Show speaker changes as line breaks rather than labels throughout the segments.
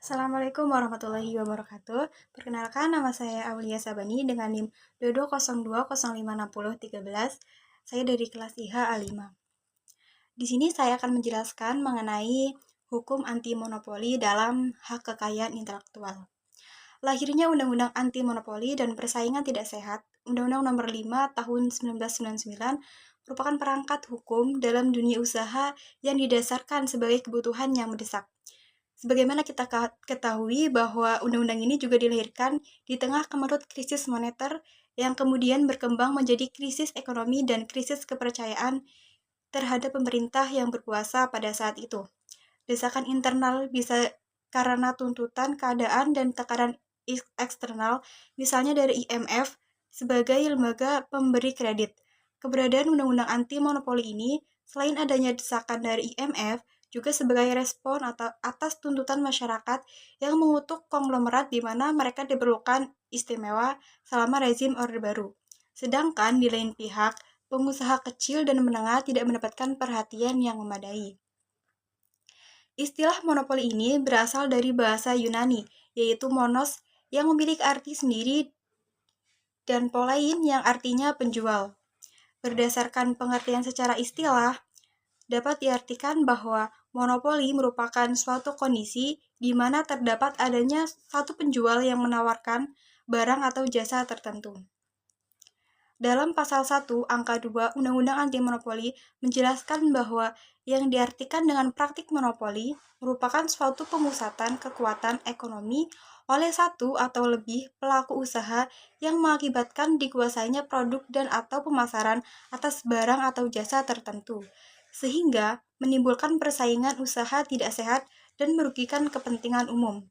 Assalamualaikum warahmatullahi wabarakatuh. Perkenalkan, nama saya Aulia Sabani dengan NIM 2202056013. Saya dari kelas IH A5. Di sini saya akan menjelaskan mengenai hukum anti monopoli dalam hak kekayaan intelektual. Lahirnya Undang-Undang Anti Monopoli dan Persaingan Tidak Sehat, Undang-Undang Nomor 5 Tahun 1999, merupakan perangkat hukum dalam dunia usaha yang didasarkan sebagai kebutuhan yang mendesak. Sebagaimana kita ketahui bahwa undang-undang ini juga dilahirkan di tengah kemelut krisis moneter yang kemudian berkembang menjadi krisis ekonomi dan krisis kepercayaan terhadap pemerintah yang berkuasa pada saat itu. Desakan internal bisa karena tuntutan keadaan dan tekanan eksternal, misalnya dari IMF sebagai lembaga pemberi kredit. Keberadaan undang-undang anti monopoli ini, selain adanya desakan dari IMF, juga sebagai respon atas tuntutan masyarakat yang mengutuk konglomerat di mana mereka diperlukan istimewa selama rezim Orde Baru. Sedangkan di lain pihak, pengusaha kecil dan menengah tidak mendapatkan perhatian yang memadai. Istilah monopoli ini berasal dari bahasa Yunani, yaitu monos, yang memiliki arti sendiri dan polein yang artinya penjual. Berdasarkan pengertian secara istilah, dapat diartikan bahwa monopoli merupakan suatu kondisi di mana terdapat adanya satu penjual yang menawarkan barang atau jasa tertentu. Dalam pasal 1 angka 2 Undang-Undang Anti Monopoli menjelaskan bahwa yang diartikan dengan praktik monopoli merupakan suatu pemusatan kekuatan ekonomi oleh satu atau lebih pelaku usaha yang mengakibatkan dikuasainya produk dan atau pemasaran atas barang atau jasa tertentu, sehingga menimbulkan persaingan usaha tidak sehat dan merugikan kepentingan umum.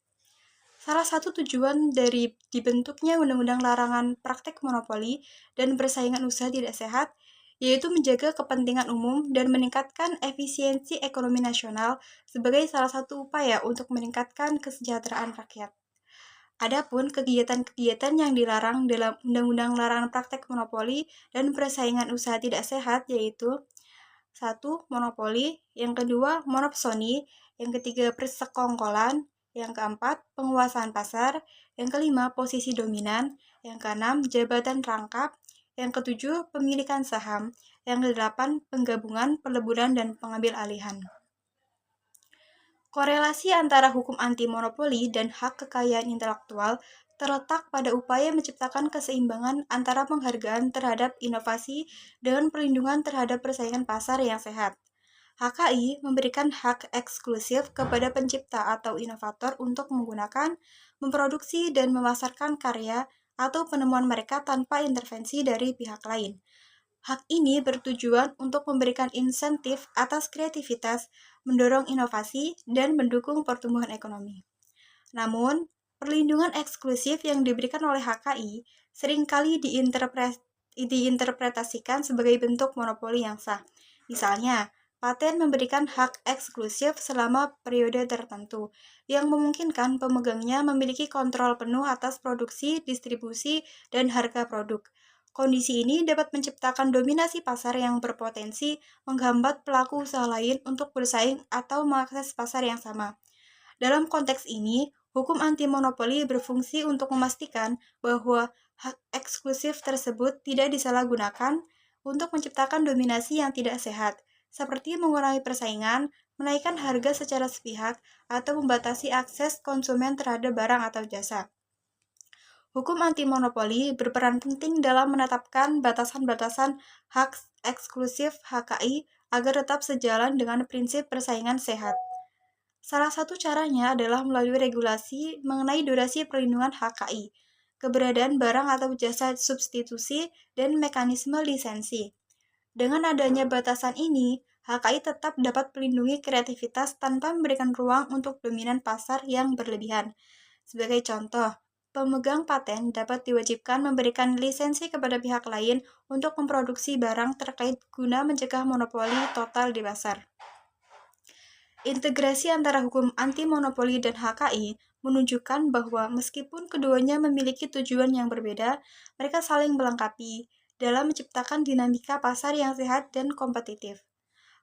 Salah satu tujuan dari dibentuknya Undang-Undang Larangan Praktek Monopoli dan Persaingan Usaha Tidak Sehat, yaitu menjaga kepentingan umum dan meningkatkan efisiensi ekonomi nasional sebagai salah satu upaya untuk meningkatkan kesejahteraan rakyat. Adapun kegiatan-kegiatan yang dilarang dalam Undang-Undang Larangan Praktek Monopoli dan Persaingan Usaha Tidak Sehat yaitu 1. Monopoli, yang kedua monopsoni, yang ketiga persekongkolan, yang keempat penguasaan pasar, yang kelima posisi dominan, yang keenam jabatan rangkap, yang ketujuh pemilikan saham, yang kedelapan penggabungan, peleburan, dan pengambil alihan. Korelasi antara hukum anti monopoli dan hak kekayaan intelektual terletak pada upaya menciptakan keseimbangan antara penghargaan terhadap inovasi dengan perlindungan terhadap persaingan pasar yang sehat. HKI memberikan hak eksklusif kepada pencipta atau inovator untuk menggunakan, memproduksi, dan memasarkan karya atau penemuan mereka tanpa intervensi dari pihak lain. Hak ini bertujuan untuk memberikan insentif atas kreativitas, mendorong inovasi, dan mendukung pertumbuhan ekonomi. Namun, perlindungan eksklusif yang diberikan oleh HKI seringkali diinterpretasikan sebagai bentuk monopoli yang sah. Misalnya, paten memberikan hak eksklusif selama periode tertentu, yang memungkinkan pemegangnya memiliki kontrol penuh atas produksi, distribusi, dan harga produk. Kondisi ini dapat menciptakan dominasi pasar yang berpotensi menghambat pelaku usaha lain untuk bersaing atau mengakses pasar yang sama. Dalam konteks ini, hukum anti monopoli berfungsi untuk memastikan bahwa hak eksklusif tersebut tidak disalahgunakan untuk menciptakan dominasi yang tidak sehat, seperti mengurangi persaingan, menaikkan harga secara sepihak, atau membatasi akses konsumen terhadap barang atau jasa. Hukum anti monopoli berperan penting dalam menetapkan batasan-batasan hak eksklusif HKI agar tetap sejalan dengan prinsip persaingan sehat. Salah satu caranya adalah melalui regulasi mengenai durasi perlindungan HKI, keberadaan barang atau jasa substitusi, dan mekanisme lisensi. Dengan adanya batasan ini, HKI tetap dapat melindungi kreativitas tanpa memberikan ruang untuk dominan pasar yang berlebihan. Sebagai contoh, pemegang paten dapat diwajibkan memberikan lisensi kepada pihak lain untuk memproduksi barang terkait guna mencegah monopoli total di pasar. Integrasi antara hukum anti monopoli dan HKI menunjukkan bahwa meskipun keduanya memiliki tujuan yang berbeda, mereka saling melengkapi dalam menciptakan dinamika pasar yang sehat dan kompetitif.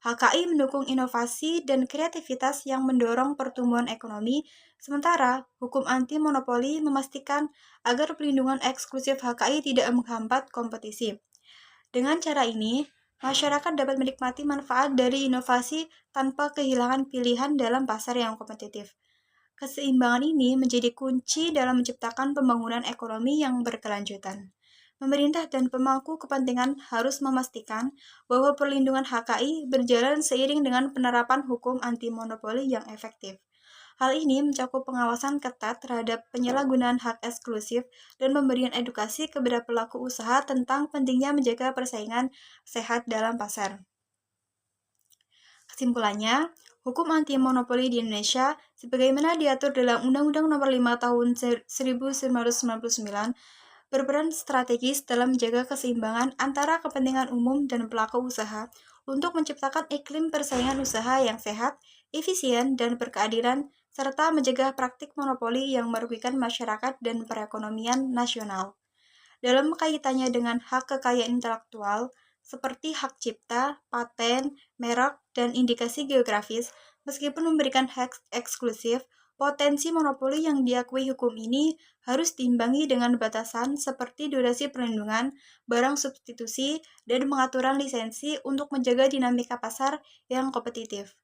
HKI mendukung inovasi dan kreativitas yang mendorong pertumbuhan ekonomi, sementara hukum anti monopoli memastikan agar pelindungan eksklusif HKI tidak menghambat kompetisi. Dengan cara ini, masyarakat dapat menikmati manfaat dari inovasi tanpa kehilangan pilihan dalam pasar yang kompetitif. Keseimbangan ini menjadi kunci dalam menciptakan pembangunan ekonomi yang berkelanjutan. Pemerintah dan pemangku kepentingan harus memastikan bahwa perlindungan HKI berjalan seiring dengan penerapan hukum anti monopoli yang efektif. Hal ini mencakup pengawasan ketat terhadap penyalahgunaan hak eksklusif dan pemberian edukasi kepada pelaku usaha tentang pentingnya menjaga persaingan sehat dalam pasar. Kesimpulannya, hukum anti monopoli di Indonesia sebagaimana diatur dalam Undang-Undang Nomor 5 Tahun 1999 berperan strategis dalam menjaga keseimbangan antara kepentingan umum dan pelaku usaha untuk menciptakan iklim persaingan usaha yang sehat, efisien, dan berkeadilan, serta mencegah praktik monopoli yang merugikan masyarakat dan perekonomian nasional. Dalam kaitannya dengan hak kekayaan intelektual, seperti hak cipta, paten, merek, dan indikasi geografis, meskipun memberikan hak eksklusif, potensi monopoli yang diakui hukum ini harus diimbangi dengan batasan seperti durasi perlindungan, barang substitusi, dan pengaturan lisensi untuk menjaga dinamika pasar yang kompetitif.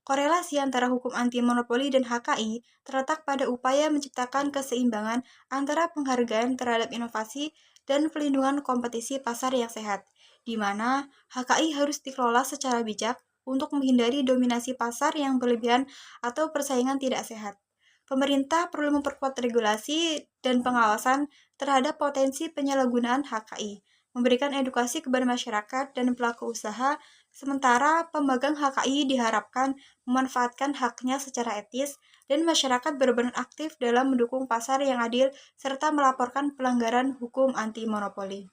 Korelasi antara hukum anti monopoli dan HKI terletak pada upaya menciptakan keseimbangan antara penghargaan terhadap inovasi dan pelindungan kompetisi pasar yang sehat, di mana HKI harus dikelola secara bijak untuk menghindari dominasi pasar yang berlebihan atau persaingan tidak sehat. Pemerintah perlu memperkuat regulasi dan pengawasan terhadap potensi penyalahgunaan HKI, memberikan edukasi kepada masyarakat dan pelaku usaha, sementara pemegang HKI diharapkan memanfaatkan haknya secara etis dan masyarakat berperan aktif dalam mendukung pasar yang adil serta melaporkan pelanggaran hukum anti monopoli.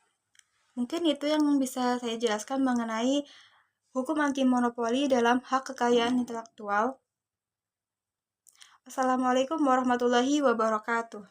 Mungkin itu yang bisa saya jelaskan mengenai hukum anti monopoli dalam hak kekayaan intelektual. Assalamualaikum warahmatullahi wabarakatuh.